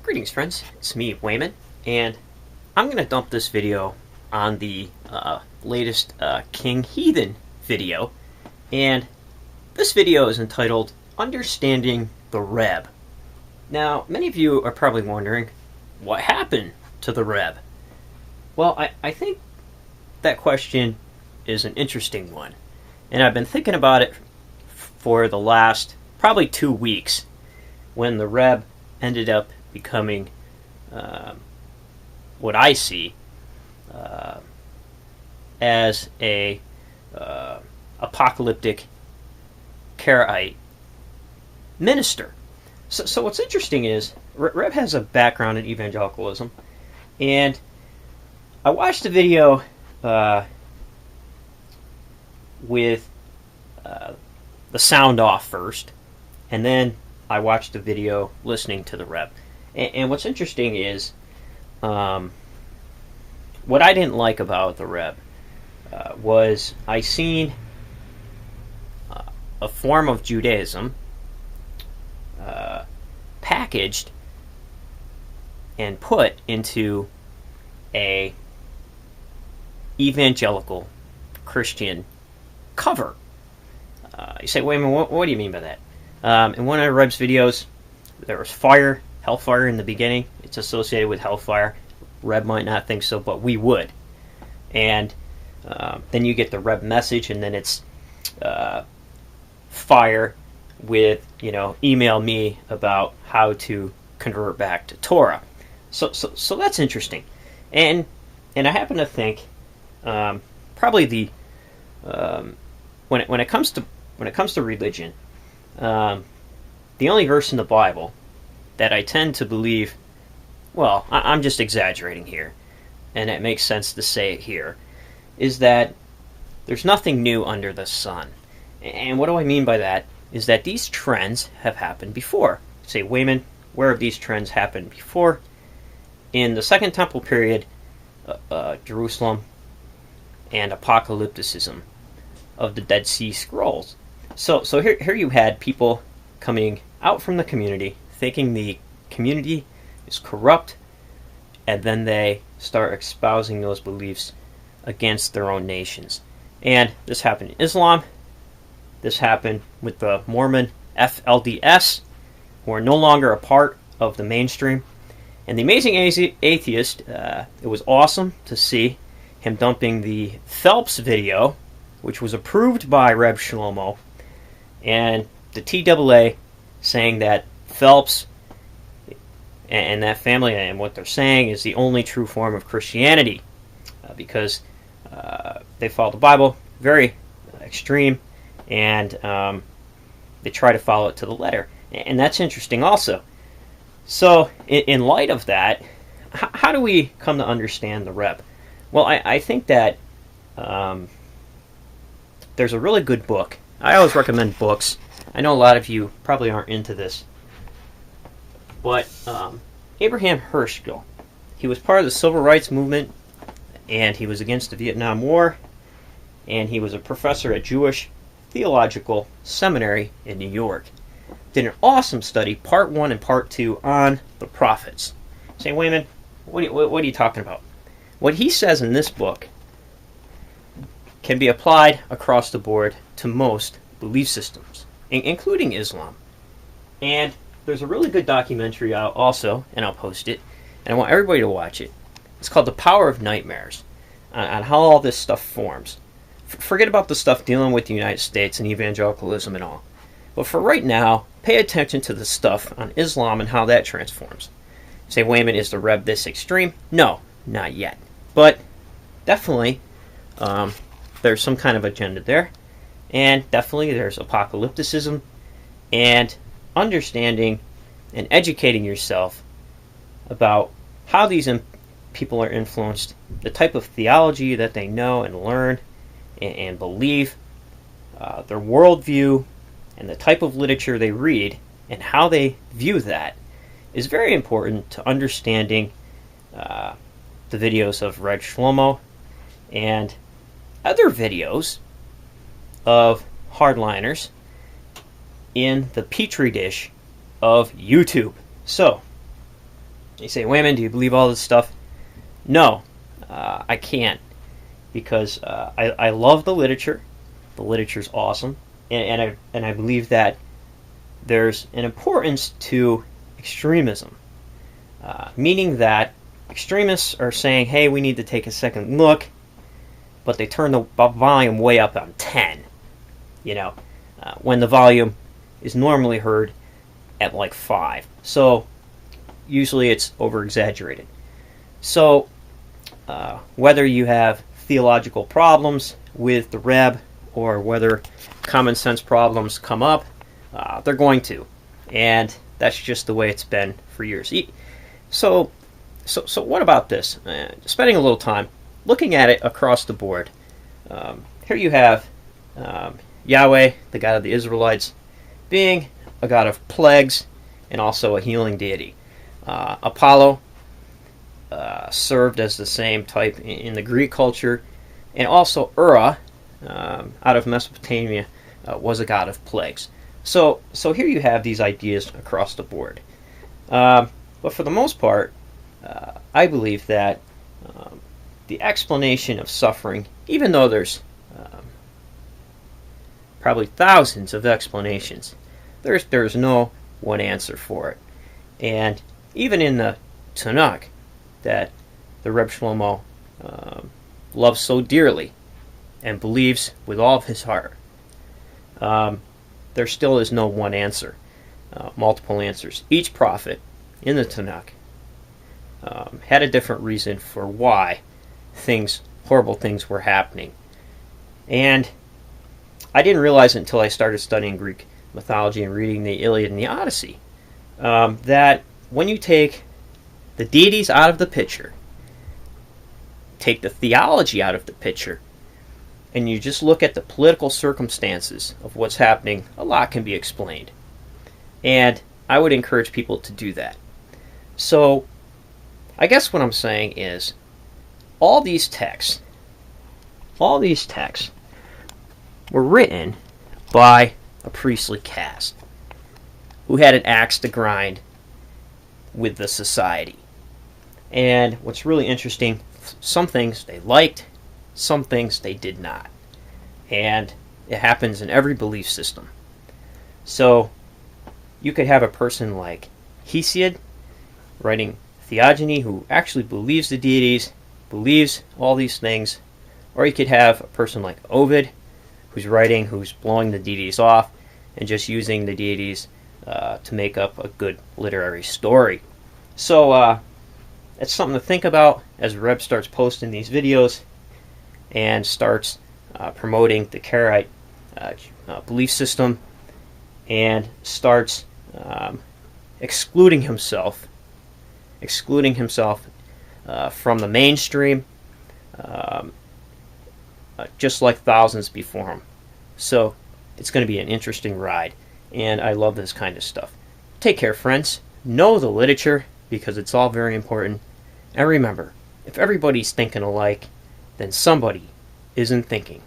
Greetings, friends. It's me, Wayman, and I'm going to dump this video on the latest King Heathen video, and this video is entitled Understanding the Reb. Now, many of you are probably wondering, what happened to the Reb? Well, I think that question is an interesting one, and I've been thinking about it for the last probably 2 weeks, when the Reb ended up becoming what I see as a apocalyptic Karaite minister. So what's interesting is Reb has a background in evangelicalism, and I watched a video with the sound off first, and then I watched the video listening to the Reb. And what's interesting is, what I didn't like about the Reb was I seen a form of Judaism packaged and put into a evangelical Christian cover. You say, wait a minute, what do you mean by that? In one of Reb's videos, there was hellfire in the beginning. It's associated with hellfire. Reb might not think so, but we would. And then you get the Reb message, and then it's fire with, email me about how to convert back to Torah. So that's interesting. And I happen to think probably the when it comes to religion, the only verse in the Bible that I tend to believe, well, I'm just exaggerating here, and it makes sense to say it here, is that there's nothing new under the sun. And what do I mean by that? Is that these trends have happened before. You say, Wayman, where have these trends happened before? In the Second Temple period, Jerusalem, and Apocalypticism of the Dead Sea Scrolls. So here you had people coming out from the community, thinking the community is corrupt, and then they start espousing those beliefs against their own nations. And this happened in Islam. This happened with the Mormon FLDS, who are no longer a part of the mainstream. And the Amazing Atheist, it was awesome to see him dumping the Phelps video, which was approved by ReligionThink, and the TAA saying that Phelps and that family and what they're saying is the only true form of Christianity, because they follow the Bible, very extreme, and they try to follow it to the letter. And that's interesting also. So in light of that, how do we come to understand the Reb? Well, I think that there's a really good book. I always recommend books. I know a lot of you probably aren't into this, but Abraham Heschel, he was part of the Civil Rights Movement, and he was against the Vietnam War, and he was a professor at Jewish Theological Seminary in New York. Did an awesome study, part 1 and part 2, on the prophets. Saying, wait a minute, what are you talking about? What he says in this book can be applied across the board to most belief systems, including Islam. And there's a really good documentary out also, and I'll post it, and I want everybody to watch it. It's called The Power of Nightmares, on how all this stuff forms. Forget about the stuff dealing with the United States and evangelicalism and all. But for right now, pay attention to the stuff on Islam and how that transforms. Say, wait a minute, is the Reb this extreme? No, not yet. But definitely, there's some kind of agenda there. And definitely there's apocalypticism, and understanding and educating yourself about how these people are influenced, the type of theology that they know and learn and believe, their worldview, and the type of literature they read, and how they view that is very important to understanding the videos of ReligionThink and other videos of hardliners in the petri dish of YouTube. So, You say, wait a minute, do you believe all this stuff? No, I can't, because I love the literature. The literature's awesome, and I believe that there's an importance to extremism, meaning that extremists are saying, hey, we need to take a second look, but they turn the volume way up on 10, when the volume is normally heard at like 5. So usually it's over-exaggerated. So whether you have theological problems with the Reb or whether common sense problems come up, they're going to. And that's just the way it's been for years. So what about this? Spending a little time looking at it across the board. Here you have Yahweh, the God of the Israelites, being a god of plagues and also a healing deity. Apollo served as the same type in the Greek culture, and also Ura, out of Mesopotamia, was a god of plagues. So here you have these ideas across the board. But for the most part, I believe that the explanation of suffering, even though there's probably thousands of explanations, there's no one answer for it. And even in the Tanakh, that the TheRebShlomo loves so dearly and believes with all of his heart, there still is no one answer, multiple answers. Each prophet in the Tanakh had a different reason for why horrible things were happening. And I didn't realize it until I started studying Greek mythology and reading the Iliad and the Odyssey, that when you take the deities out of the picture, take the theology out of the picture, and you just look at the political circumstances of what's happening, a lot can be explained. And I would encourage people to do that. So, I guess what I'm saying is, all these texts were written by a priestly caste who had an axe to grind with the society. And what's really interesting, some things they liked, some things they did not. And it happens in every belief system. So you could have a person like Heschel writing theogony who actually believes the deities, believes all these things. Or you could have a person like Ovid who's blowing the deities off and just using the deities to make up a good literary story. So it's something to think about as Reb starts posting these videos and starts promoting the Karaite belief system and starts excluding himself from the mainstream, just like thousands before him. So it's going to be an interesting ride, and I love this kind of stuff. Take care, friends. Know the literature, because it's all very important. And remember, if everybody's thinking alike, then somebody isn't thinking.